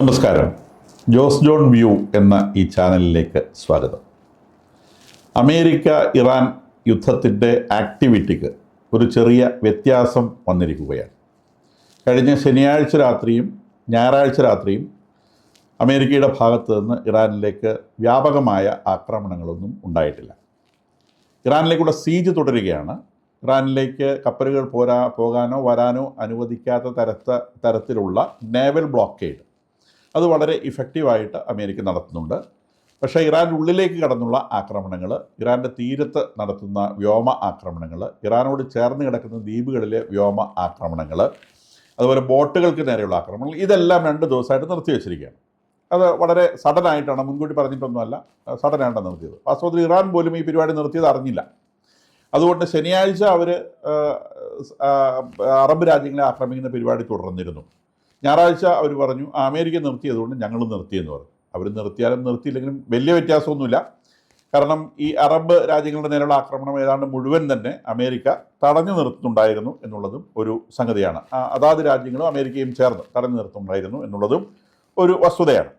നമസ്കാരം. Jose John view എന്ന ഈ ചാനലിലേക്ക് സ്വാഗതം. അമേരിക്ക ഇറാൻ യുദ്ധത്തിൻ്റെ ആക്ടിവിറ്റിക്ക് ഒരു ചെറിയ വ്യത്യാസം വന്നിരിക്കുകയാണ്. കഴിഞ്ഞ ശനിയാഴ്ച രാത്രിയും ഞായറാഴ്ച രാത്രിയും അമേരിക്കയുടെ ഭാഗത്തു നിന്ന് ഇറാനിലേക്ക് വ്യാപകമായ ആക്രമണങ്ങളൊന്നും ഉണ്ടായിട്ടില്ല. ഇറാനിലേക്കുള്ള സീജ് തുടരുകയാണ്. ഇറാനിലേക്ക് കപ്പലുകൾ പോകാനോ വരാനോ അനുവദിക്കാത്ത തരത്തിലുള്ള നേവൽ ബ്ലോക്കേഡ് അത് വളരെ ഇഫക്റ്റീവായിട്ട് അമേരിക്ക നടത്തുന്നുണ്ട്. പക്ഷേ ഇറാൻ്റെ ഉള്ളിലേക്ക് കടന്നുള്ള ആക്രമണങ്ങൾ, ഇറാൻ്റെ തീരത്ത് നടത്തുന്ന വ്യോമ ആക്രമണങ്ങൾ, ഇറാനോട് ചേർന്ന് കിടക്കുന്ന ദ്വീപുകളിലെ വ്യോമ ആക്രമണങ്ങൾ, അതുപോലെ ബോട്ടുകൾക്ക് നേരെയുള്ള ആക്രമണങ്ങൾ, ഇതെല്ലാം 2 ദിവസമായിട്ട് നിർത്തിവെച്ചിരിക്കുകയാണ്. അത് വളരെ സഡനായിട്ടാണ്, മുൻകൂട്ടി പറഞ്ഞിട്ടൊന്നുമല്ല, സഡനായിട്ടാണ് നിർത്തിയത്. വാസ്തവത്തിൽ ഇറാൻ പോലും ഈ പരിപാടി നിർത്തിയത് അറിഞ്ഞില്ല. അതുകൊണ്ട് ശനിയാഴ്ച അവർ അറബ് രാജ്യങ്ങളെ ആക്രമിക്കുന്ന പരിപാടി തുടർന്നിരുന്നു. ഞായറാഴ്ച അവർ പറഞ്ഞു അമേരിക്ക നിർത്തിയതുകൊണ്ട് ഞങ്ങൾ നിർത്തിയെന്ന് പറഞ്ഞു. അവർ നിർത്തിയാലും നിർത്തിയില്ലെങ്കിലും വലിയ വ്യത്യാസമൊന്നുമില്ല. കാരണം ഈ അറബ് രാജ്യങ്ങളുടെ നേരെയുള്ള ആക്രമണം ഏതാണ്ട് മുഴുവൻ തന്നെ അമേരിക്ക തടഞ്ഞു നിർത്തുന്നുണ്ടായിരുന്നു എന്നുള്ളതും ഒരു സംഗതിയാണ്. അതാത് രാജ്യങ്ങളും അമേരിക്കയും ചേർന്ന് തടഞ്ഞു നിർത്തുന്നുണ്ടായിരുന്നു എന്നുള്ളതും ഒരു വസ്തുതയാണ്.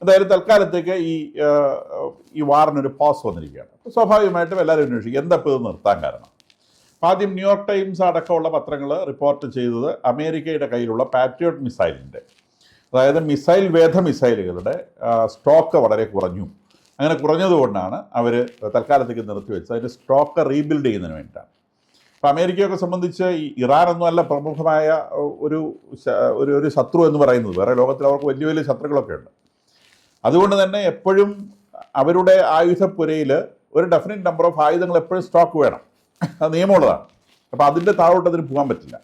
എന്തായാലും തൽക്കാലത്തേക്ക് ഈ വാറിനൊരു പോസ് വന്നിരിക്കുകയാണ്. സ്വാഭാവികമായിട്ടും എല്ലാവരും അന്വേഷിക്കും എന്താ ഇപ്പോൾ ഇത് നിർത്താൻ കാരണം. ആദ്യം ന്യൂയോർക്ക് ടൈംസ് അടക്കമുള്ള പത്രങ്ങൾ റിപ്പോർട്ട് ചെയ്തത് അമേരിക്കയുടെ കയ്യിലുള്ള പാട്രിയോട്ട് മിസൈലിൻ്റെ, അതായത് മിസൈലുകളുടെ സ്റ്റോക്ക് വളരെ കുറഞ്ഞു. അങ്ങനെ കുറഞ്ഞതുകൊണ്ടാണ് അവർ തൽക്കാലത്തേക്ക് നിർത്തിവെച്ചത്. അതിൻ്റെ സ്റ്റോക്ക് റീബിൽഡ് ചെയ്യുന്നതിന് വേണ്ടിയിട്ടാണ്. അപ്പോൾ അമേരിക്കയൊക്കെ സംബന്ധിച്ച് ഈ ഇറാനൊന്നുമല്ല പ്രമുഖമായ ഒരു ശത്രു എന്ന് പറയുന്നത്. വേറെ ലോകത്തിൽ അവർക്ക് വലിയ വലിയ ശത്രുക്കളൊക്കെ ഉണ്ട്. അതുകൊണ്ട് തന്നെ എപ്പോഴും അവരുടെ ആയുധപ്പുരയിൽ ഒരു ഡെഫിനറ്റ് നമ്പർ ഓഫ് ആയുധങ്ങൾ എപ്പോഴും സ്റ്റോക്ക് വേണം. അത് നിയമമുള്ളതാണ്. അപ്പോൾ അതിൻ്റെ താഴോട്ട് അതിന് പോകാൻ പറ്റില്ല.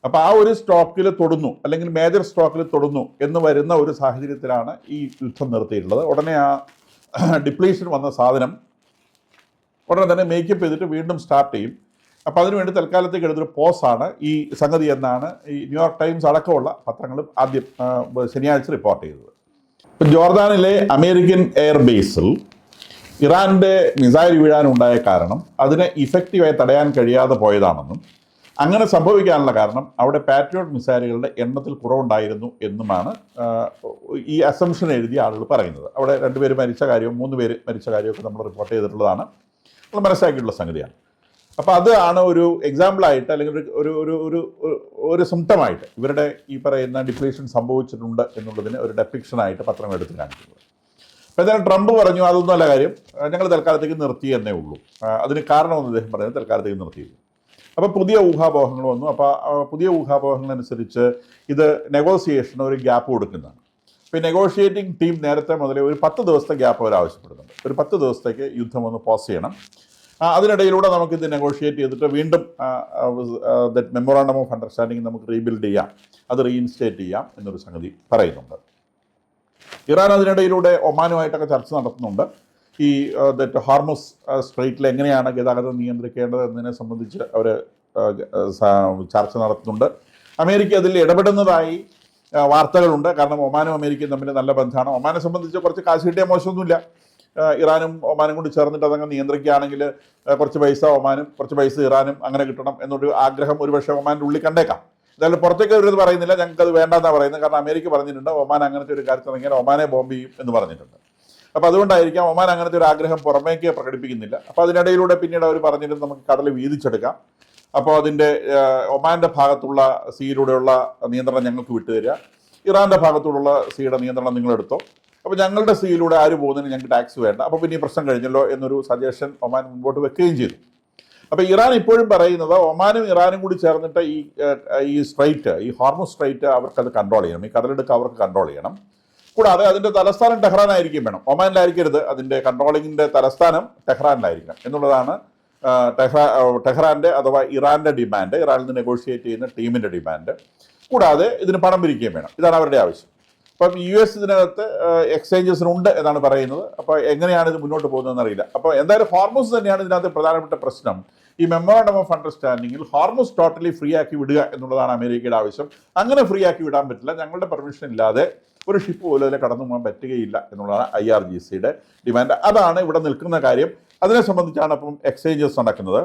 അപ്പോൾ ആ ഒരു സ്റ്റോക്കിൽ തൊടുന്നു, അല്ലെങ്കിൽ മേജർ സ്റ്റോക്കിൽ തൊടുന്നു എന്ന് വരുന്ന ഒരു സാഹചര്യത്തിലാണ് ഈ യുദ്ധം നിർത്തിയിട്ടുള്ളത്. ഉടനെ ആ ഡിപ്ലീഷൻ വന്ന സാധനം ഉടനെ തന്നെ മേക്കപ്പ് ചെയ്തിട്ട് വീണ്ടും സ്റ്റാർട്ട് ചെയ്യും. അപ്പോൾ അതിനുവേണ്ടി തൽക്കാലത്തേക്ക് എടുത്തൊരു പോസാണ് ഈ സംഗതി എന്നാണ് ഈ ന്യൂയോർക്ക് ടൈംസ് അടക്കമുള്ള പത്രങ്ങളും ആദ്യം ശനിയാഴ്ച റിപ്പോർട്ട് ചെയ്തത്. ഇപ്പം ജോർദാനിലെ അമേരിക്കൻ എയർബേസിൽ ഇറാൻ്റെ മിസൈൽ വീഴാനുണ്ടായ കാരണം അതിനെ ഇഫക്റ്റീവായി തടയാൻ കഴിയാതെ പോയതാണെന്നും അങ്ങനെ സംഭവിക്കാനുള്ള കാരണം അവിടെ പാട്രിയോട്ട് മിസൈലുകളുടെ എണ്ണത്തിൽ കുറവുണ്ടായിരുന്നു എന്നുമാണ് ഈ അസംഷൻ എഴുതിയ ആളുകൾ പറയുന്നത്. അവിടെ 2 പേര് മരിച്ച കാര്യവും 3 പേര് മരിച്ച കാര്യമൊക്കെ നമ്മൾ റിപ്പോർട്ട് ചെയ്തിട്ടുള്ളതാണ്, നമ്മൾ മനസ്സിലാക്കിയിട്ടുള്ള സംഗതിയാണ്. അപ്പോൾ അതാണ് ഒരു എക്സാമ്പിളായിട്ട്, അല്ലെങ്കിൽ ഒരു സിംപ്റ്റമായിട്ട് ഇവരുടെ ഈ പറയുന്ന ഡിപ്ലീഷൻ സംഭവിച്ചിട്ടുണ്ട് എന്നുള്ളതിന് ഒരു ഡെപ്പിക്ഷനായിട്ട് പത്രങ്ങൾ എടുത്ത് കാണിക്കുന്നത്. അപ്പോൾ എന്തായാലും ട്രംപ് പറഞ്ഞു അതൊന്നും അല്ല കാര്യം, ഞങ്ങൾ തൽക്കാലത്തേക്ക് നിർത്തി എന്നേ ഉള്ളൂ. അതിന് കാരണമെന്ന് അദ്ദേഹം പറയുന്നത് തൽക്കാലത്തേക്ക് നിർത്തിയിരുന്നു. അപ്പോൾ പുതിയ ഊഹാപോഹങ്ങൾ വന്നു. അപ്പോൾ പുതിയ ഊഹാപോഹങ്ങളനുസരിച്ച് ഇത് നെഗോസിയേഷന് ഒരു ഗ്യാപ്പ് കൊടുക്കുന്നതാണ്. ഇപ്പോൾ നെഗോഷിയേറ്റിംഗ് ടീം നേരത്തെ മുതലേ ഒരു 10 ദിവസത്തെ ഗ്യാപ്പ് അവർ ആവശ്യപ്പെടുന്നുണ്ട്. ഒരു 10 ദിവസത്തേക്ക് യുദ്ധം ഒന്ന് പോസ് ചെയ്യണം. അതിനിടയിലൂടെ നമുക്കിത് നെഗോഷിയേറ്റ് ചെയ്തിട്ട് വീണ്ടും മെമ്മോറാണ്ടം ഓഫ് അണ്ടർസ്റ്റാൻഡിങ് നമുക്ക് റീബിൽഡ് ചെയ്യാം, അത് റീഇൻസ്റ്റേറ്റ് ചെയ്യാം എന്നൊരു സംഗതി പറയുന്നുണ്ട്. ഇറാൻ അതിനിടയിലൂടെ ഒമാനുമായിട്ടൊക്കെ ചർച്ച നടത്തുന്നുണ്ട്. ഈ ഹോർമുസ് സ്ട്രെയ്റ്റിൽ എങ്ങനെയാണ് ഗതാഗതം നിയന്ത്രിക്കേണ്ടത് എന്നതിനെ സംബന്ധിച്ച് അവർ ചർച്ച നടത്തുന്നുണ്ട്. അമേരിക്ക അതിൽ ഇടപെടുന്നതായി വാർത്തകളുണ്ട്. കാരണം ഒമാനും അമേരിക്കയും തമ്മിൽ നല്ല ബന്ധമാണ്. ഒമാനെ സംബന്ധിച്ച് കുറച്ച് കാശ് കിട്ടിയ മോശമൊന്നുമില്ല. ഇറാനും ഒമാനും കൂടി ചേർന്നിട്ട് അതങ്ങ് നിയന്ത്രിക്കുകയാണെങ്കിൽ കുറച്ച് പൈസ ഒമാനും കുറച്ച് പൈസ ഇറാനും അങ്ങനെ കിട്ടണം എന്നൊരു ആഗ്രഹം ഒരുപക്ഷെ ഒമാൻ്റെ ഉള്ളിൽ കണ്ടേക്കാം. എന്തായാലും പുറത്തേക്ക് അവരത് പറയുന്നില്ല, ഞങ്ങൾക്കത് വേണ്ടെന്നാണ് പറയുന്നത്. കാരണം അമേരിക്ക പറഞ്ഞിട്ടുണ്ട് ഒമാൻ അങ്ങനത്തെ ഒരു കാര്യത്തിൽ ഇറങ്ങിയാൽ ഒമാനെ ബോംബ് ചെയ്യും എന്ന് പറഞ്ഞിട്ടുണ്ട്. അപ്പോൾ അതുകൊണ്ടായിരിക്കാം ഒമാൻ അങ്ങനത്തെ ഒരു ആഗ്രഹം പുറമേക്ക് പ്രകടിപ്പിക്കുന്നില്ല. അപ്പോൾ അതിനിടയിലൂടെ പിന്നീട് അവർ പറഞ്ഞിട്ട് നമുക്ക് കടൽ വീതിച്ചെടുക്കാം, അപ്പോൾ അതിൻ്റെ ഒമാൻ്റെ ഭാഗത്തുള്ള സീയിലൂടെയുള്ള നിയന്ത്രണം ഞങ്ങൾക്ക് വിട്ടുതരിക, ഇറാൻ്റെ ഭാഗത്തുള്ള സീയുടെ നിയന്ത്രണം നിങ്ങളെടുത്തോ, അപ്പോൾ ഞങ്ങളുടെ സീയിലൂടെ ആര് പോകുന്നതിന് ഞങ്ങൾക്ക് ടാക്സ് വേണ്ട, അപ്പോൾ പിന്നെ ഈ പ്രശ്നം കഴിഞ്ഞല്ലോ എന്നൊരു സജഷൻ ഒമാൻ മുമ്പോട്ട് വെക്കുകയും ചെയ്തു. അപ്പോൾ ഇറാൻ ഇപ്പോഴും പറയുന്നത് ഒമാനും ഇറാനും കൂടി ചേർന്നിട്ട് ഈ സ്ട്രൈറ്റ്, ഈ ഹോർമുസ് സ്ട്രൈറ്റ് അവർക്കത് കൺട്രോൾ ചെയ്യണം, ഈ കടലെടുക്ക് അവർക്ക് കൺട്രോൾ ചെയ്യണം. കൂടാതെ അതിൻ്റെ തലസ്ഥാനം ടെഹ്റാനായിരിക്കും വേണം, ഒമാനിലായിരിക്കരുത്. അതിൻ്റെ കൺട്രോളിങ്ങിൻ്റെ തലസ്ഥാനം ടെഹ്റാനിലായിരിക്കണം എന്നുള്ളതാണ് ടെഹ്റാൻ്റെ അഥവാ ഇറാൻ്റെ ഡിമാൻഡ്, ഇറാനിൽ നിന്ന് നെഗോഷിയേറ്റ് ചെയ്യുന്ന ടീമിൻ്റെ ഡിമാൻഡ്. കൂടാതെ ഇതിന് പണം പിരിക്കുകയും വേണം, ഇതാണ് അവരുടെ ആവശ്യം. അപ്പം US ഇതിനകത്ത് എക്സ്ചേഞ്ചസിനുണ്ട് എന്നാണ് പറയുന്നത്. അപ്പോൾ എങ്ങനെയാണ് ഇത് മുന്നോട്ട് പോകുന്നതെന്ന് അറിയില്ല. അപ്പോൾ എന്തായാലും ഹോർമുസ് തന്നെയാണ് ഇതിനകത്ത് പ്രധാനപ്പെട്ട പ്രശ്നം. ഈ മെമ്മോറാണ്ടം ഓഫ് അണ്ടർസ്റ്റാൻഡിങ്ങിൽ ഹോർമുസ് ടോട്ടലി ഫ്രീ ആക്കി വിടുക എന്നുള്ളതാണ് അമേരിക്കയുടെ ആവശ്യം. അങ്ങനെ ഫ്രീ ആക്കി വിടാൻ പറ്റില്ല, ഞങ്ങളുടെ പെർമിഷൻ ഇല്ലാതെ ഒരു ഷിപ്പ് പോലും അതിൽ കടന്നു പോകാൻ പറ്റുകയില്ല എന്നുള്ളതാണ് IRGCയുടെ ഡിമാൻഡ്. അതാണ് ഇവിടെ നിൽക്കുന്ന കാര്യം. അതിനെ സംബന്ധിച്ചാണ് അപ്പം എക്സ്ചേഞ്ചസ് നടക്കുന്നത്.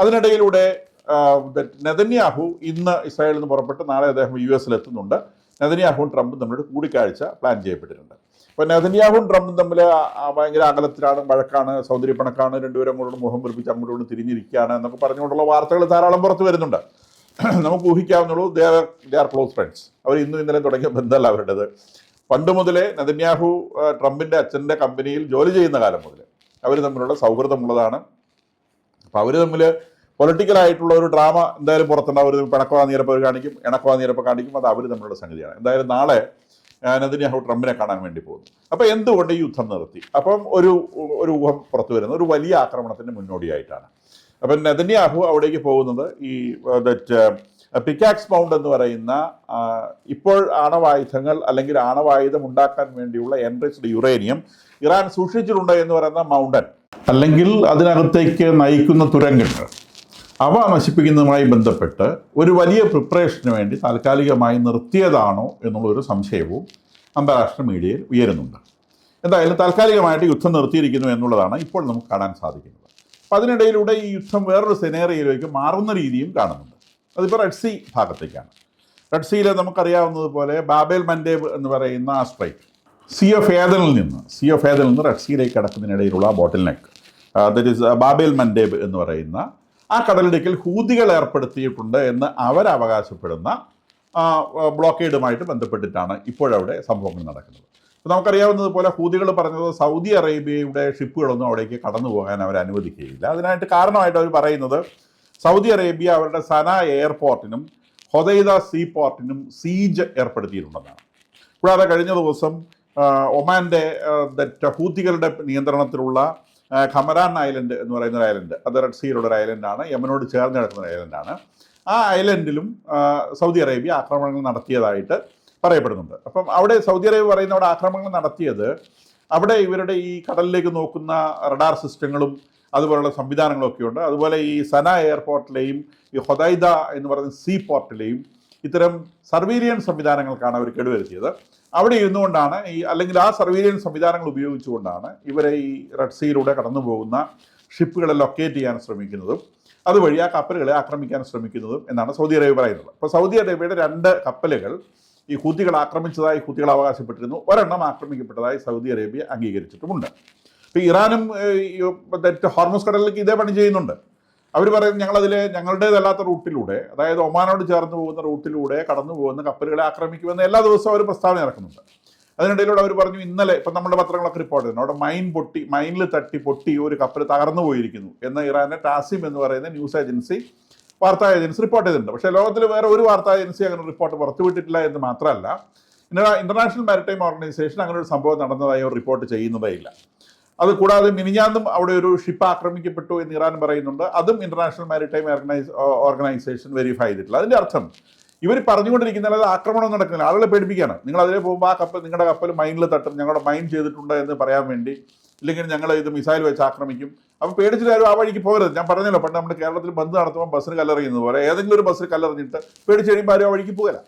അതിനിടയിലൂടെ നെതന്യാഹു ഇന്ന് ഇസ്രായേലിൽ നിന്ന് പുറപ്പെട്ട് നാളെ അദ്ദേഹം US എത്തുന്നുണ്ട്. നെതന്യാഹുവും ട്രംപും തമ്മിലൊരു കൂടിക്കാഴ്ച പ്ലാൻ ചെയ്യപ്പെട്ടിട്ടുണ്ട്. അപ്പോൾ നെതന്യാഹുവും ട്രംപും തമ്മിൽ ഭയങ്കര അകലത്തിലാണ്, വഴക്കാണ്, സൗന്ദര്യപ്പണക്കാണ്, രണ്ടുപേരും അങ്ങോട്ട് മുഖം പിടിപ്പിച്ച് അങ്ങോട്ട് തിരിഞ്ഞിരിക്കുകയാണ് എന്നൊക്കെ പറഞ്ഞുകൊണ്ടുള്ള വാർത്തകൾ ധാരാളം പുറത്ത് വരുന്നുണ്ട്. നമുക്ക് ഊഹിക്കാവുന്നുള്ളൂ, ദേ ആർ ക്ലോസ് ഫ്രണ്ട്സ്. അവർ ഇന്നും ഇന്നലെ തുടങ്ങിയ ബന്ധമല്ല അവരുടേത്. പണ്ട് മുതലേ നെതന്യാഹു ട്രംപിൻ്റെ അച്ഛൻ്റെ കമ്പനിയിൽ ജോലി ചെയ്യുന്ന കാലം മുതൽ അവർ തമ്മിലുള്ള സൗഹൃദമുള്ളതാണ്. അപ്പോൾ അവർ തമ്മിൽ പൊളിറ്റിക്കലായിട്ടുള്ള ഒരു ഡ്രാമ എന്തായാലും പുറത്തുണ്ടാവും. അവർ പിണക്കവാ നീരപ്പ് കാണിക്കും, ഇണക്കവാ നീരപ്പ് കാണിക്കും. അത് അവർ തമ്മിലുള്ള സംഗതിയാണ്. എന്തായാലും നാളെ നെതന്യാഹു ട്രംപിനെ കാണാൻ വേണ്ടി പോകുന്നു. അപ്പോൾ എന്തുകൊണ്ട് ഈ യുദ്ധം നിർത്തി? അപ്പം ഒരു ഊഹം പുറത്തു വരുന്ന ഒരു വലിയ ആക്രമണത്തിന് മുന്നോടിയായിട്ടാണ്. അപ്പം നെതന്യാഹു അവിടേക്ക് പോകുന്നത് ഈ പിക്കാക്സ് മൗണ്ട് എന്ന് പറയുന്ന ഇപ്പോൾ ആണവായുധങ്ങൾ അല്ലെങ്കിൽ ആണവായുധം ഉണ്ടാക്കാൻ വേണ്ടിയുള്ള എൻറിച്ച്ഡ് യുറേനിയം ഇറാൻ സൂക്ഷിച്ചിട്ടുണ്ട് എന്ന് പറയുന്ന മൗണ്ടൻ അല്ലെങ്കിൽ അതിനകത്തേക്ക് നയിക്കുന്ന തുരങ്കങ്ങൾ, അവ നശിപ്പിക്കുന്നതുമായി ബന്ധപ്പെട്ട് ഒരു വലിയ പ്രിപ്പറേഷന് വേണ്ടി താൽക്കാലികമായി നിർത്തിയതാണോ എന്നുള്ളൊരു സംശയവും അന്താരാഷ്ട്ര മീഡിയയിൽ ഉയരുന്നുണ്ട്. എന്തായാലും താൽക്കാലികമായിട്ട് യുദ്ധം നിർത്തിയിരിക്കുന്നു എന്നുള്ളതാണ് ഇപ്പോൾ നമുക്ക് കാണാൻ സാധിക്കുന്നത്. അപ്പം അതിനിടയിലൂടെ ഈ യുദ്ധം വേറൊരു സെനേറിയയിലേക്ക് മാറുന്ന രീതിയും കാണുന്നുണ്ട്. അതിപ്പോൾ റെഡ് സീ ഭാഗത്തേക്കാണ്. റെഡ് സീയിൽ നമുക്കറിയാവുന്നതുപോലെ ബാബേൽ മൻഡേബ് എന്ന് പറയുന്ന ആ സ്ട്രൈറ്റ് സീ ഓഫ് ഏദനിൽ നിന്ന് റെഡ് സീയിലേക്ക് കടക്കുന്നതിനിടയിലുള്ള bottle neck, that is Bab el Mandeb എന്ന് പറയുന്ന ആ കടലിടുക്കിൽ ഹൂതികൾ ഏർപ്പെടുത്തിയിട്ടുണ്ട് എന്ന് അവരവകാശപ്പെടുന്ന ബ്ലോക്കേഡുമായിട്ട് ബന്ധപ്പെട്ടിട്ടാണ് ഇപ്പോഴവിടെ സംഭവങ്ങൾ നടക്കുന്നത്. അപ്പോൾ നമുക്കറിയാവുന്നതുപോലെ ഹൂതികൾ പറഞ്ഞത് സൗദി അറേബ്യയുടെ ഷിപ്പുകളൊന്നും അവിടേക്ക് കടന്നു പോകാൻ അവർ അനുവദിക്കുകയില്ല. അതിനായിട്ട് കാരണമായിട്ട് അവർ പറയുന്നത് സൗദി അറേബ്യ അവരുടെ സന എയർപോർട്ടിനും ഹൊദൈദ സീ പോർട്ടിനും സീജ് ഏർപ്പെടുത്തിയിട്ടുണ്ടെന്നാണ്. കൂടാതെ കഴിഞ്ഞ ദിവസം ഒമാൻ്റെ ഹൂതികളുടെ നിയന്ത്രണത്തിലുള്ള ഖമറാൻ ഐലൻഡ് എന്ന് പറയുന്ന ഒരു ഐലൻഡ്, അത് റെഡ് സീയിലുള്ള ഒരു ഐലൻഡാണ്, യമനോട് ചേർന്ന് കിടക്കുന്ന ഒരു ഐലൻഡാണ്. ആ ഐലൻഡിലും സൗദി അറേബ്യ ആക്രമണങ്ങൾ നടത്തിയതായിട്ട് പറയപ്പെടുന്നുണ്ട്. അപ്പം അവിടെ സൗദി അറേബ്യ പറയുന്ന അവിടെ ആക്രമണങ്ങൾ നടത്തിയത് അവിടെ ഇവരുടെ ഈ കടലിലേക്ക് നോക്കുന്ന റഡാർ സിസ്റ്റങ്ങളും അതുപോലുള്ള സംവിധാനങ്ങളൊക്കെ ഉണ്ട്. അതുപോലെ ഈ സന എയർപോർട്ടിലെയും ഈ ഹൊദൈദ എന്ന് പറയുന്ന സീ പോർട്ടിലെയും ഇത്തരം സർവീലിയൻസ് സംവിധാനങ്ങൾക്കാണ് അവർ കേടുവരുത്തിയത്. അവിടെ ഇരുന്നുകൊണ്ടാണ് അല്ലെങ്കിൽ ആ സർവീലിയൻസ് സംവിധാനങ്ങൾ ഉപയോഗിച്ചുകൊണ്ടാണ് ഇവരെ ഈ റെഡ് സീയിലൂടെ കടന്നു പോകുന്ന ഷിപ്പുകളെ ലൊക്കേറ്റ് ചെയ്യാൻ ശ്രമിക്കുന്നതും അതുവഴി ആ കപ്പലുകളെ ആക്രമിക്കാൻ ശ്രമിക്കുന്നതും എന്നാണ് സൗദി അറേബ്യ പറയുന്നത്. അപ്പോൾ സൗദി അറേബ്യയുടെ 2 കപ്പലുകൾ ഈ ഹൂതികൾ ആക്രമിച്ചതായി ഹൂതികൾ അവകാശപ്പെട്ടിരുന്നു. ഒരെണ്ണം ആക്രമിക്കപ്പെട്ടതായി സൗദി അറേബ്യ അംഗീകരിച്ചിട്ടുമുണ്ട്. ഇപ്പോൾ ഇറാനും ഹോർമുസ് കടലിലേക്ക് ഇതേ പണി ചെയ്യുന്നുണ്ട്. അവർ പറയുന്നത് ഞങ്ങളുടേതല്ലാത്ത റൂട്ടിലൂടെ, അതായത് ഒമാനോട് ചേർന്ന് പോകുന്ന റൂട്ടിലൂടെ കടന്നു പോകുന്ന കപ്പലുകളെ ആക്രമിക്കുമെന്ന് എല്ലാ ദിവസവും അവർ പ്രസ്താവന ഇറക്കുന്നുണ്ട്. അതിനിടയിലൂടെ അവർ പറഞ്ഞു ഇന്നലെ ഇപ്പം നമ്മുടെ പത്രങ്ങളൊക്കെ റിപ്പോർട്ട് ചെയ്യുന്നു അവിടെ മൈനിൽ തട്ടി പൊട്ടി ഒരു കപ്പൽ തകർന്നു പോയിരിക്കുന്നു എന്ന് ഇറാന്റെ ടാസിം എന്ന് പറയുന്ന ന്യൂസ് ഏജൻസി, വാർത്താ ഏജൻസി റിപ്പോർട്ട് ചെയ്തിട്ടുണ്ട്. പക്ഷേ ലോകത്തിൽ വേറെ ഒരു വാർത്താ ഏജൻസി അങ്ങനെ റിപ്പോർട്ട് പുറത്തുവിട്ടിട്ടില്ല എന്ന് മാത്രമല്ല, ഇന്റർനാഷണൽ മാരിടൈം ഓർഗനൈസേഷൻ അങ്ങനെ ഒരു സംഭവം നടന്നതായി അവർ റിപ്പോർട്ട് ചെയ്യുന്നതേ ഇല്ല. അത് കൂടാതെ മിനിഞ്ഞാന്നും അവിടെ ഒരു ഷിപ്പ് ആക്രമിക്കപ്പെട്ടു എന്ന് ഇറാൻ പറയുന്നുണ്ട്. അതും ഇന്റർനാഷണൽ മാരിടൈം ഓർഗനൈസേഷൻ വെരിഫൈ ചെയ്തിട്ടില്ല. അതിൻ്റെ അർത്ഥം ഇവർ പറഞ്ഞുകൊണ്ടിരിക്കുന്നത് അത് ആക്രമണം നടക്കുന്നില്ല, ആളുകളെ പേടിപ്പിക്കുകയാണ്. നിങ്ങൾ അതിലെ പോകുമ്പോൾ ആ നിങ്ങളുടെ കപ്പൽ മൈനിൽ തട്ടും, ഞങ്ങളുടെ മൈൻ ചെയ്തിട്ടുണ്ട് എന്ന് പറയാൻ വേണ്ടി, ഇല്ലെങ്കിൽ ഞങ്ങൾ ഇത് മിസൈൽ വെച്ച് ആക്രമിക്കും. അപ്പോൾ പേടിച്ചിട്ട് ആരും ആ വഴിക്ക് പോകരുത്. ഞാൻ പറഞ്ഞല്ലോ, പണ്ട് നമ്മുടെ കേരളത്തിൽ ബന്ദ് നടത്തുമ്പോൾ ബസ്സിന് കല്ലെറിയുന്നത് പോലെ ഏതെങ്കിലും ഒരു ബസ്സിൽ കല്ലെറിഞ്ഞിട്ട് പേടിച്ച് കഴിയുമ്പോൾ ആരും ആ വഴിക്ക് പോകില്ല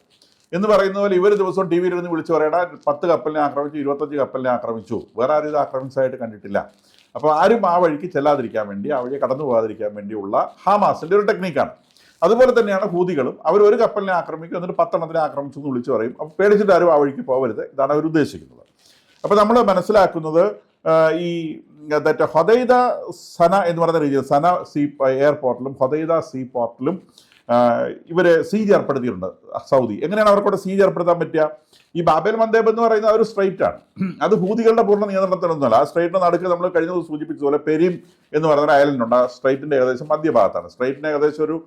എന്ന് പറയുന്ന പോലെ ഇവർ ദിവസവും ടി വിയിൽ വിളിച്ച് പറയടാ 10 കപ്പലിനെ ആക്രമിച്ചു, 25 കപ്പലിനെ ആക്രമിച്ചു, വേറെ ആരും ഇത് ആക്രമിച്ചതായിട്ട് കണ്ടിട്ടില്ല. അപ്പോൾ ആരും ആ വഴിക്ക് ചെല്ലാതിരിക്കാൻ വേണ്ടി, ആ വഴി കടന്നു പോകാതിരിക്കാൻ വേണ്ടിയുള്ള ഹമാസിൻ്റെ ഒരു ടെക്നിക്കാണ്. അതുപോലെ തന്നെയാണ് ഹൂതികളും. അവർ ഒരു കപ്പലിനെ ആക്രമിക്കും, എന്നിട്ട് 10 എണ്ണത്തിനെ ആക്രമിച്ചു എന്ന് വിളിച്ചു പറയും. അപ്പോൾ പേടിച്ചിട്ട് ആരും ആ വഴിക്ക് പോകരുത്, ഇതാണ് അവർ ഉദ്ദേശിക്കുന്നത്. അപ്പോൾ നമ്മൾ മനസ്സിലാക്കുന്നത് ഈ ഹൊദൈദ സന എന്ന് പറയുന്ന രീതിയിൽ സന സീ എയർപോർട്ടിലും ഹൊദൈദ സീ പോർട്ടിലും ഇവരെ സീജ് ഏർപ്പെടുത്തിയിട്ടുണ്ട് സൗദി. എങ്ങനെയാണ് അവർക്കവിടെ സീജ് ഏർപ്പെടുത്താൻ പറ്റുക? ഈ ബാബേൽ മന്ദേബ് എന്ന് പറയുന്ന ഒരു സ്ട്രൈറ്റ് ആണ്, അത് ഹൂതികളുടെ പൂർണ്ണ നിയന്ത്രണത്തിലൊന്നുമല്ല. ആ സ്ട്രൈറ്റിന് നടുക്ക് നമ്മൾ കഴിഞ്ഞ ദിവസം സൂചിപ്പിച്ചതുപോലെ പെരീം എന്ന് പറയുന്ന ഒരു ഐലൻഡ് ഉണ്ട്. ആ സ്ട്രൈറ്റിന്റെ ഏകദേശം മധ്യഭാഗത്താണ്. സ്ട്രൈറ്റിന് ഏകദേശം ഒരു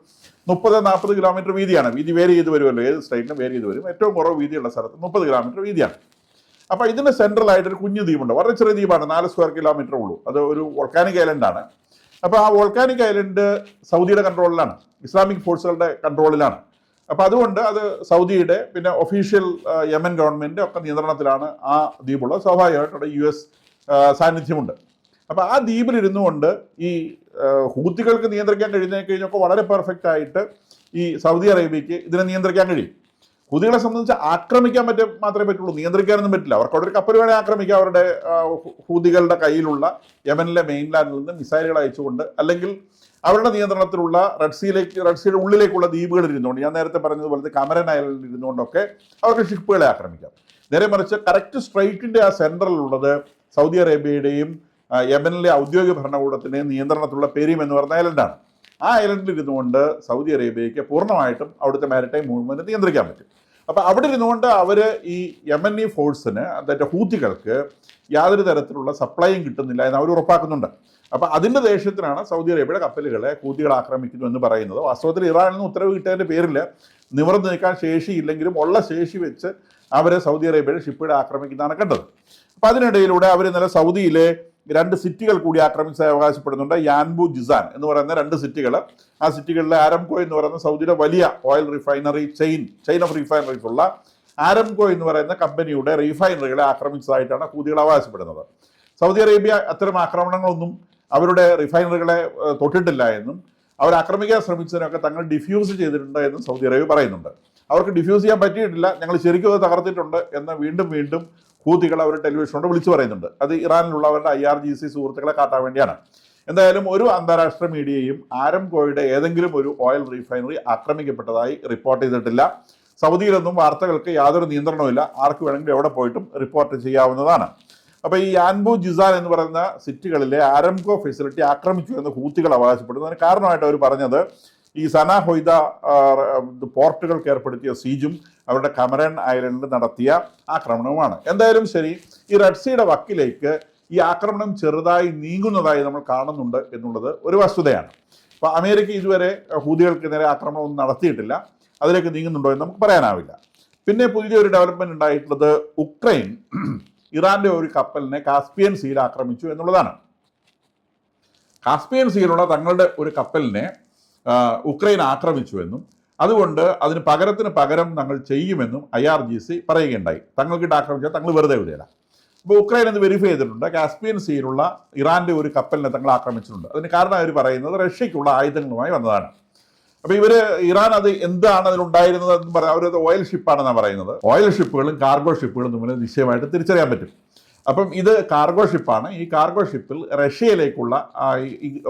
30-40 കിലോമീറ്റർ വീതിയാണ്. വീതി വേരി ചെയ്ത് വരുമല്ലോ, ഏത് സ്ട്രൈറ്റിനും വേരി ചെയ്ത് വരും. ഏറ്റവും കുറവ് വീതിയുള്ള സ്ഥലത്ത് 30 കിലോമീറ്റർ വീതിയാണ്. അപ്പോൾ ഇതിൻ്റെ സെൻട്രലായിട്ടൊരു കുഞ്ഞു ദ്വീപുണ്ട്, വളരെ ചെറിയ ദ്വീപാണ്, 4 സ്ക്വയർ കിലോമീറ്റർ ഉള്ളൂ. അത് ഒരു വോൾക്കാനിക് ഐലൻഡാണ്. അപ്പോൾ ആ വോൾക്കാനിക് ഐലൻഡ് സൗദിയുടെ കൺട്രോളിലാണ്, ഇസ്ലാമിക് ഫോഴ്സുകളുടെ കൺട്രോളിലാണ്. അപ്പോൾ അതുകൊണ്ട് അത് സൗദിയുടെ പിന്നെ ഒഫീഷ്യൽ യമൻ ഗവൺമെൻറ് ഒക്കെ നിയന്ത്രണത്തിലാണ് ആ ദ്വീപുള്ളത്. സ്വാഭാവികമായിട്ട് അവിടെ US സാന്നിധ്യമുണ്ട്. അപ്പോൾ ആ ദ്വീപിലിരുന്നു കൊണ്ട് ഈ ഹൂത്തികൾക്ക് നിയന്ത്രിക്കാൻ കഴിഞ്ഞൊക്കെ വളരെ പെർഫെക്റ്റ് ആയിട്ട് ഈ സൗദി അറേബ്യയ്ക്ക് ഇതിനെ നിയന്ത്രിക്കാൻ കഴിയും. ഹൂതികളെ സംബന്ധിച്ച് ആക്രമിക്കാൻ മാത്രമേ പറ്റുള്ളൂ, നിയന്ത്രിക്കാനൊന്നും പറ്റില്ല. അവർക്ക് അവിടെ ഒരു കപ്പൽ വേണേൽ ആക്രമിക്കാം, അവരുടെ ഹൂതികളുടെ കയ്യിലുള്ള യമനിലെ മെയിൻലാൻഡിൽ നിന്ന് മിസൈലുകൾ അയച്ചുകൊണ്ട്, അല്ലെങ്കിൽ അവരുടെ നിയന്ത്രണത്തിലുള്ള റെഡ് സീയുടെ ഉള്ളിലേക്കുള്ള ദ്വീപുകളിൽ ഇരുന്നുകൊണ്ട്, ഞാൻ നേരത്തെ പറഞ്ഞതുപോലത്തെ കമരൻ ഐലൻഡിൽ ഇരുന്നുകൊണ്ടൊക്കെ അവർക്ക് ഷിപ്പുകളെ ആക്രമിക്കാം. നേരെ മറിച്ച് കറക്റ്റ് സ്ട്രൈറ്റിൻ്റെ ആ സെൻട്രലിലുള്ളത് സൗദി അറേബ്യയുടെയും യമനിലെ ഔദ്യോഗിക ഭരണകൂടത്തിൻ്റെയും നിയന്ത്രണത്തിലുള്ള പെരീം എന്ന് പറഞ്ഞ ഐലൻഡാണ്. ആ ഐലൻഡിൽ ഇരുന്നുകൊണ്ട് സൗദി അറേബ്യയ്ക്ക് പൂർണ്ണമായിട്ടും അവിടുത്തെ മാരിടൈം മൂവ്മെൻറ്റ് നിയന്ത്രിക്കാൻ പറ്റും. അപ്പോൾ അവിടെ ഇരുന്നുകൊണ്ട് അവർ ഈ യമനി ഫോഴ്സിന്, അതായത് ഹൂത്തികൾക്ക് യാതൊരു തരത്തിലുള്ള സപ്ലൈയും കിട്ടുന്നില്ല എന്ന് അവർ ഉറപ്പാക്കുന്നുണ്ട്. അപ്പോൾ അതിൻ്റെ ദേഷ്യത്തിനാണ് സൗദി അറേബ്യയുടെ കപ്പലുകളെ ഹൂത്തികൾ ആക്രമിക്കുന്നു എന്ന് പറയുന്നത്. വാസ്തവത്തിൽ ഇറാനിൽ നിന്ന് ഉത്തരവ് കിട്ടിയതിൻ്റെ പേരിൽ നിവർന്നു നിൽക്കാൻ ശേഷിയില്ലെങ്കിലും ഉള്ള ശേഷി വെച്ച് അവരെ സൗദി അറേബ്യയുടെ ഷിപ്പുകളെ ആക്രമിക്കുന്നതാണ് കണ്ടത്. അപ്പോൾ അതിനിടയിലൂടെ അവർ ഇന്നലെ സൗദിയിലെ 2 സിറ്റികൾ കൂടി ആക്രമിച്ചതായി അവകാശപ്പെടുന്നുണ്ട്. യാൻബു ജിസാൻ എന്ന് പറയുന്ന 2 സിറ്റികൾ. ആ സിറ്റികളിലെ ആരംകോ എന്ന് പറയുന്ന സൗദിയുടെ വലിയ oil refinery chain of refineries ഉള്ള ആരംകോ എന്ന് പറയുന്ന കമ്പനിയുടെ റിഫൈനറികളെ ആക്രമിച്ചതായിട്ടാണ് ഹൂതികൾ അവകാശപ്പെടുന്നത്. സൗദി അറേബ്യ അത്തരം ആക്രമണങ്ങളൊന്നും അവരുടെ റിഫൈനറികളെ തൊട്ടിട്ടില്ല എന്നും അവർ ആക്രമിക്കാൻ ശ്രമിച്ചതിനൊക്കെ തങ്ങൾ ഡിഫ്യൂസ് ചെയ്തിട്ടുണ്ട് എന്നും സൗദി അറേബ്യ പറയുന്നുണ്ട്. അവർക്ക് ഡിഫ്യൂസ് ചെയ്യാൻ പറ്റിയിട്ടില്ല, ഞങ്ങൾ ശരിക്കും അത് തകർത്തിട്ടുണ്ട് എന്ന് വീണ്ടും ഹൂതികൾ അവർ ടെലിവിഷനോട് വിളിച്ചു പറയുന്നുണ്ട്. അത് ഇറാനിലുള്ളവരുടെ IRGC സുഹൃത്തുക്കളെ കാട്ടാൻ വേണ്ടിയാണ്. എന്തായാലും ഒരു അന്താരാഷ്ട്ര മീഡിയയും ആരംകോയുടെ ഏതെങ്കിലും ഒരു ഓയിൽ റീഫൈനറി ആക്രമിക്കപ്പെട്ടതായി റിപ്പോർട്ട് ചെയ്തിട്ടില്ല. സൗദിയിലൊന്നും വാർത്തകൾക്ക് യാതൊരു നിയന്ത്രണവുമില്ല, ആർക്ക് വേണമെങ്കിലും എവിടെ പോയിട്ടും റിപ്പോർട്ട് ചെയ്യാവുന്നതാണ്. അപ്പോൾ ഈ യാൻബു ജിസാൻ എന്ന് പറയുന്ന സിറ്റികളിലെ ആരംകോ ഫെസിലിറ്റി ആക്രമിച്ചു എന്ന് ഹൂത്തികൾ അവകാശപ്പെടുന്നു. അതിന് കാരണമായിട്ട് അവർ പറഞ്ഞത് ഈ സന ഹൊയ്ദ പോർട്ടുകൾക്ക് ഏർപ്പെടുത്തിയ സീജും അവരുടെ കമരൻ ഐലൻഡിൽ നടത്തിയ ആക്രമണവുമാണ്. എന്തായാലും ശരി, ഈ റെഡ് സീയുടെ വക്കിലേക്ക് ഈ ആക്രമണം ചെറുതായി നീങ്ങുന്നതായി നമ്മൾ കാണുന്നുണ്ട് എന്നുള്ളത് ഒരു വസ്തുതയാണ്. അപ്പോൾ അമേരിക്ക ഇതുവരെ ഹൂതികൾക്കെതിരെ ആക്രമണമൊന്നും നടത്തിയിട്ടില്ല, അതിലേക്ക് നീങ്ങുന്നുണ്ടോ എന്ന് നമുക്ക് പറയാനാവില്ല. പിന്നെ പുതിയൊരു ഡെവലപ്മെന്റ് ഉണ്ടായിട്ടുള്ളത് ഉക്രൈൻ ഇറാന്റെ ഒരു കപ്പലിനെ കാസ്പിയൻ സീയിൽ ആക്രമിച്ചു എന്നുള്ളതാണ്. കാസ്പിയൻ സീയിലുള്ള തങ്ങളുടെ ഒരു കപ്പലിനെ ഉക്രൈൻ ആക്രമിച്ചുവെന്നും അതുകൊണ്ട് അതിന് പകരം തങ്ങൾ ചെയ്യുമെന്നും IRGC പറയുകയുണ്ടായി. തങ്ങൾക്കിട്ട് ആക്രമിച്ചാൽ തങ്ങൾ വെറുതെ വിടുകയില്ല. അപ്പോൾ ഉക്രൈൻ അത് വെരിഫൈ ചെയ്തിട്ടുണ്ട്. കാസ്പിയൻ സീയിലുള്ള ഇറാന്റെ ഒരു കപ്പലിനെ തങ്ങൾ ആക്രമിച്ചിട്ടുണ്ട്. അതിന് കാരണം അവർ പറയുന്നത് റഷ്യയ്ക്കുള്ള ആയുധങ്ങളുമായി വന്നതാണ്. അപ്പോൾ ഇറാൻ അത് എന്താണ് അതിലുണ്ടായിരുന്നത് എന്ന് പറയാം, അവരത് ഓയിൽ ഷിപ്പാണെന്നാണ് പറയുന്നത്. ഓയിൽ ഷിപ്പുകളും കാർഗോ ഷിപ്പുകളും തമ്മിൽ നിശ്ചയമായിട്ട് തിരിച്ചറിയാൻ പറ്റും. അപ്പം ഇത് കാർഗോ ഷിപ്പാണ്. ഈ കാർഗോ ഷിപ്പിൽ റഷ്യയിലേക്കുള്ള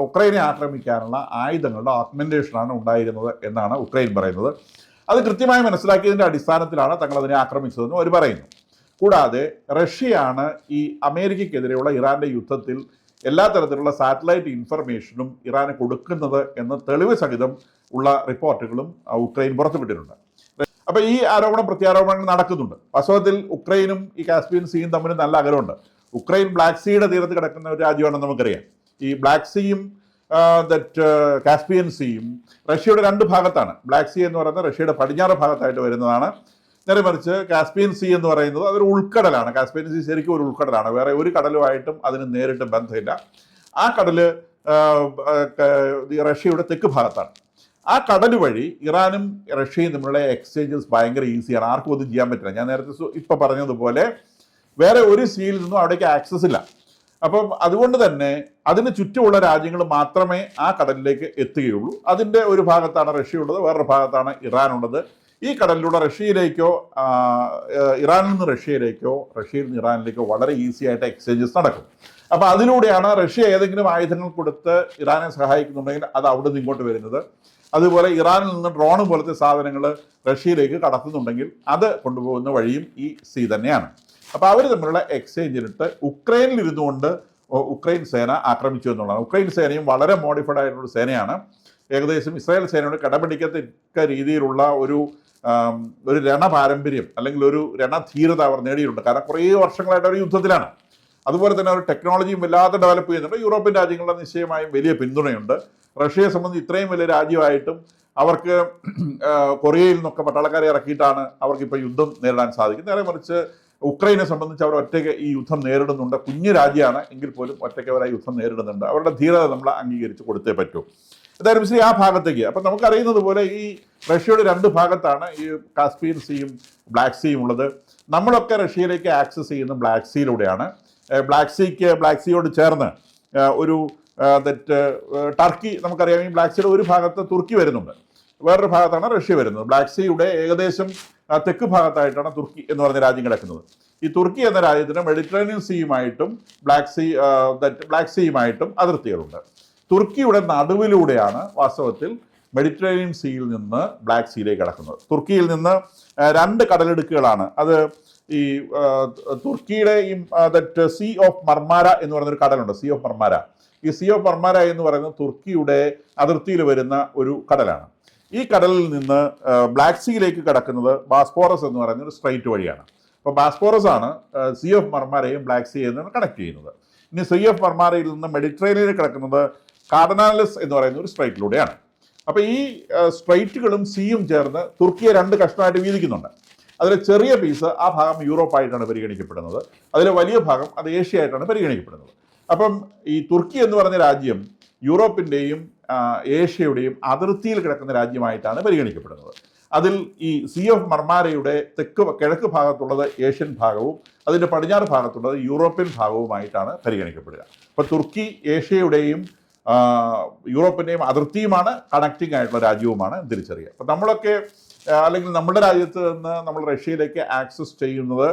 ഉക്രൈനെ ആക്രമിക്കാനുള്ള ആയുധങ്ങളുടെ ഓഗ്മെന്റേഷനാണ് ഉണ്ടായിരുന്നത് എന്നാണ് ഉക്രൈൻ പറയുന്നത്. അത് കൃത്യമായി മനസ്സിലാക്കിയതിൻ്റെ അടിസ്ഥാനത്തിലാണ് തങ്ങൾ അതിനെ ആക്രമിച്ചതെന്നും അവർ പറയുന്നു. കൂടാതെ റഷ്യയാണ് ഈ അമേരിക്കയ്ക്കെതിരെയുള്ള ഇറാന്റെ യുദ്ധത്തിൽ എല്ലാ തരത്തിലുള്ള സാറ്റലൈറ്റ് ഇൻഫർമേഷനും ഇറാന് കൊടുക്കുന്നത് എന്ന തെളിവ് സഹിതം ഉള്ള റിപ്പോർട്ടുകളും ഉക്രൈൻ പുറത്തുവിട്ടിട്ടുണ്ട്. അപ്പോൾ ഈ പ്രത്യാരോപണങ്ങൾ നടക്കുന്നുണ്ട്. വാസ്തവത്തിൽ ഉക്രൈനും ഈ കാസ്പിയൻ സീയും തമ്മിൽ നല്ല അകലമുണ്ട്. ഉക്രൈൻ ബ്ലാക്ക് സീയുടെ തീരത്ത് കിടക്കുന്ന ഒരു രാജ്യമാണെന്ന് നമുക്കറിയാം. ഈ ബ്ലാക്ക് സീയും കാസ്പിയൻ സീയും റഷ്യയുടെ 2 ഭാഗത്താണ്. ബ്ലാക്ക് സീ എന്ന് പറയുന്നത് റഷ്യയുടെ പടിഞ്ഞാറ് ഭാഗത്തായിട്ട് വരുന്നതാണ്. നേരെ മറിച്ച് കാസ്പിയൻ സീ എന്ന് പറയുന്നത് അതൊരു ഉൾക്കടലാണ്. കാസ്പിയൻ സീ ശരിക്കും ഒരു ഉൾക്കടലാണ്, വേറെ ഒരു കടലുമായിട്ടും അതിന് നേരിട്ട് ബന്ധമില്ല. ആ കടല് റഷ്യയുടെ തെക്ക് ഭാഗത്താണ്. ആ കടൽ വഴി ഇറാനും റഷ്യയും തമ്മിലുള്ള എക്സ്ചേഞ്ചസ് ഭയങ്കര ഈസിയാണ്, ആർക്കും ഒന്നും ചെയ്യാൻ പറ്റില്ല. ഞാൻ നേരത്തെ ഇപ്പോൾ പറഞ്ഞതുപോലെ വേറെ ഒരു സീയിൽ നിന്നും അവിടേക്ക് ആക്സസ് ഇല്ല. അപ്പം അതുകൊണ്ട് തന്നെ അതിന് ചുറ്റുമുള്ള രാജ്യങ്ങൾ മാത്രമേ ആ കടലിലേക്ക് എത്തുകയുള്ളൂ. അതിൻ്റെ ഒരു ഭാഗത്താണ് റഷ്യ ഉള്ളത്, വേറൊരു ഭാഗത്താണ് ഇറാനുള്ളത്. ഈ കടലിലൂടെ റഷ്യയിലേക്കോ ഇറാനിൽ നിന്ന് റഷ്യയിലേക്കോ റഷ്യയിൽ നിന്ന് ഇറാനിലേക്കോ വളരെ ഈസി ആയിട്ട് എക്സ്ചേഞ്ചസ് നടക്കും. അപ്പോൾ അതിലൂടെയാണ് റഷ്യ ഏതെങ്കിലും ആയുധങ്ങൾ കൊടുത്ത് ഇറാനെ സഹായിക്കുന്നുണ്ടെങ്കിൽ അത് അവിടെ നിന്ന് ഇങ്ങോട്ട് വരുന്നത്. അതുപോലെ ഇറാനിൽ നിന്ന് ഡ്രോൺ പോലത്തെ സാധനങ്ങൾ റഷ്യയിലേക്ക് കടത്തുന്നുണ്ടെങ്കിൽ അത് കൊണ്ടുപോകുന്ന വഴിയും ഈ സീ തന്നെയാണ്. അപ്പോൾ അവർ തമ്മിലുള്ള എക്സ്ചേഞ്ചിലിട്ട് ഉക്രൈനിൽ ഇരുന്നുകൊണ്ട് ഉക്രൈൻ സേന ആക്രമിച്ചു എന്നുള്ളതാണ്. ഉക്രൈൻ സേനയും വളരെ മോഡിഫൈഡ് ആയിട്ടുള്ള സേനയാണ്. ഏകദേശം ഇസ്രായേൽ സേനയോട് കടപിടിക്കത്തക്ക രീതിയിലുള്ള ഒരു രണപാരമ്പര്യം അല്ലെങ്കിൽ ഒരു രണധീരത അവർ നേടിയിട്ടുണ്ട്. കാരണം കുറേ വർഷങ്ങളായിട്ട് അവർ യുദ്ധത്തിലാണ്. അതുപോലെ തന്നെ അവർ ടെക്നോളജിയും വല്ലാതെ ഡെവലപ്പ് ചെയ്യുന്നുണ്ട്. യൂറോപ്യൻ രാജ്യങ്ങളുടെ നിശ്ചയമായും വലിയ പിന്തുണയുണ്ട്. റഷ്യയെ സംബന്ധിച്ച് ഇത്രയും വലിയ രാജ്യമായിട്ടും അവർക്ക് കൊറിയയിൽ നിന്നൊക്കെ പട്ടാളക്കാരെ ഇറക്കിയിട്ടാണ് അവർക്കിപ്പോൾ യുദ്ധം നേരിടാൻ സാധിക്കുന്നത്. നേരെ മറിച്ച് ഉക്രൈനെ സംബന്ധിച്ച് അവർ ഒറ്റയ്ക്ക് ഈ യുദ്ധം നേരിടുന്നുണ്ട്. കുഞ്ഞു രാജ്യമാണ് എങ്കിൽ പോലും ഒറ്റയ്ക്ക് അവർ ആ യുദ്ധം നേരിടുന്നുണ്ട്. അവരുടെ ധീരത നമ്മൾ അംഗീകരിച്ച് കൊടുത്തേ പറ്റൂ. എന്തായാലും ശരി, ആ ഭാഗത്തേക്ക് അപ്പം നമുക്കറിയുന്നത് പോലെ ഈ റഷ്യയുടെ 2 ഭാഗത്താണ് ഈ കാസ്പിയൻ സീയും ബ്ലാക്ക് സീയും ഉള്ളത്. നമ്മളൊക്കെ റഷ്യയിലേക്ക് ആക്സസ് ചെയ്യുന്ന ബ്ലാക്ക് സീയിലൂടെയാണ്. ബ്ലാക്ക് സീയോട് ചേർന്ന് ഒരു ടർക്കി, നമുക്കറിയാം ഈ ബ്ലാക്ക് സീയുടെ ഒരു ഭാഗത്ത് തുർക്കി വരുന്നുണ്ട്, വേറൊരു ഭാഗത്താണ് റഷ്യ വരുന്നത്. ബ്ലാക്ക് സീയുടെ ഏകദേശം തെക്ക് ഭാഗത്തായിട്ടാണ് തുർക്കി എന്ന് പറഞ്ഞ രാജ്യം കിടക്കുന്നത്. ഈ തുർക്കി എന്ന രാജ്യത്തിന് മെഡിറ്ററേനിയൻ സീയുമായിട്ടും ബ്ലാക്ക് സീയുമായിട്ടും അതിർത്തികളുണ്ട്. തുർക്കിയുടെ നടുവിലൂടെയാണ് വാസ്തവത്തിൽ മെഡിറ്ററേനിയൻ സീയിൽ നിന്ന് ബ്ലാക്ക് സീയിലേക്ക് കടക്കുന്നത്. തുർക്കിയിൽ നിന്ന് 2 കടലിടുക്കുകളാണ്. അത് ഈ തുർക്കിയുടെ ഈ സീ ഓഫ് മർമാര എന്ന് പറയുന്നൊരു കടലുണ്ട്, സീ ഓഫ് മർമാര. ഈ സീ ഓഫ് മർമാര എന്ന് പറയുന്നത് തുർക്കിയുടെ അതിർത്തിയിൽ വരുന്ന ഒരു കടലാണ്. ഈ കടലിൽ നിന്ന് ബ്ലാക്ക് സീയിലേക്ക് കടക്കുന്നത് ബാസ്പോറസ് എന്ന് പറയുന്ന ഒരു സ്ട്രൈറ്റ് വഴിയാണ്. അപ്പോൾ ബാസ്പോറസ് ആണ് സീ ഓഫ് മർമാരയും ബ്ലാക്ക് സീയിൽ നിന്ന് കണക്ട് ചെയ്യുന്നത്. ഇനി സീ ഓഫ് മർമാരയിൽ നിന്ന് മെഡിറ്ററേനിയനിൽ കിടക്കുന്നത് കാർഡനാലിസ് എന്ന് പറയുന്ന ഒരു സ്ട്രൈറ്റിലൂടെയാണ്. അപ്പോൾ ഈ സ്ട്രൈറ്റുകളും സീയും ചേർന്ന് തുർക്കിയെ 2 കഷ്ണമായിട്ട് വീതിക്കുന്നുണ്ട്. അതിലെ ചെറിയ പീസ് ആ ഭാഗം യൂറോപ്പായിട്ടാണ് പരിഗണിക്കപ്പെടുന്നത്, അതിലെ വലിയ ഭാഗം അത് ഏഷ്യ ആയിട്ടാണ് പരിഗണിക്കപ്പെടുന്നത്. അപ്പം ഈ തുർക്കി എന്ന് പറഞ്ഞ രാജ്യം യൂറോപ്പിൻ്റെയും ഏഷ്യയുടെയും അതിർത്തിയിൽ കിടക്കുന്ന രാജ്യമായിട്ടാണ് പരിഗണിക്കപ്പെടുന്നത്. അതിൽ ഈ സീ ഓഫ് മർമാരയുടെ കിഴക്ക് ഭാഗത്തുള്ളത് ഏഷ്യൻ ഭാഗവും അതിൻ്റെ പടിഞ്ഞാറ് ഭാഗത്തുള്ളത് യൂറോപ്യൻ ഭാഗവുമായിട്ടാണ് പരിഗണിക്കപ്പെടുക. അപ്പോൾ തുർക്കി ഏഷ്യയുടെയും യൂറോപ്പിൻ്റെയും അതിർത്തിയുമാണ്, കണക്റ്റിംഗ് ആയിട്ടുള്ള രാജ്യവുമാണ് തിരിച്ചറിയുക. അപ്പോൾ നമ്മളൊക്കെ അല്ലെങ്കിൽ നമ്മുടെ രാജ്യത്ത് നിന്ന് നമ്മൾ റഷ്യയിലേക്ക് ആക്സസ് ചെയ്യുന്നത്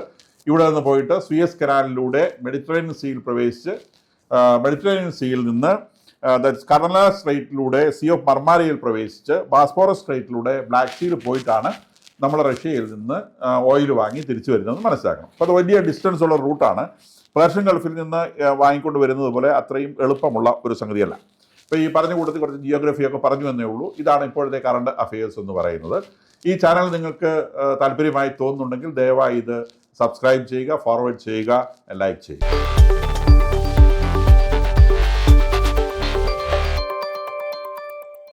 ഇവിടെ നിന്ന് പോയിട്ട് സുയസ് കനാലിലൂടെ മെഡിറ്ററേനിയൻ സീയിൽ പ്രവേശിച്ച് മെഡിറ്ററേനിയൻ സീയിൽ നിന്ന് കർണല സ്ട്രൈറ്റിലൂടെ സീ ഓഫ് മർമാരയിൽ പ്രവേശിച്ച് ബാസ്പോറസ് സ്ട്രൈറ്റിലൂടെ ബ്ലാക്ക് സീയിൽ പോയിട്ടാണ് നമ്മൾ റഷ്യയിൽ നിന്ന് ഓയിൽ വാങ്ങി തിരിച്ചു വരുന്നതെന്ന് മനസ്സിലാക്കണം. അപ്പോൾ അത് വലിയ ഡിസ്റ്റൻസ് ഉള്ള റൂട്ടാണ്. പേർഷ്യൻ ഗൾഫിൽ നിന്ന് വാങ്ങിക്കൊണ്ട് വരുന്നത് പോലെ അത്രയും എളുപ്പമുള്ള ഒരു സംഗതിയല്ല. അപ്പോൾ ഈ പറഞ്ഞ കൂട്ടത്തിൽ കുറച്ച് ജിയോഗ്രഫിയൊക്കെ പറഞ്ഞു എന്നേ ഉള്ളൂ. ഇതാണ് ഇപ്പോഴത്തെ കറണ്ട് അഫയേഴ്സ് എന്ന് പറയുന്നത്. ഈ ചാനൽ നിങ്ങൾക്ക് താല്പര്യമായി തോന്നുന്നുണ്ടെങ്കിൽ ദയവായി ഇത് സബ്സ്ക്രൈബ് ചെയ്യുക, ഫോർവേഡ് ചെയ്യുക, ലൈക്ക് ചെയ്യുക.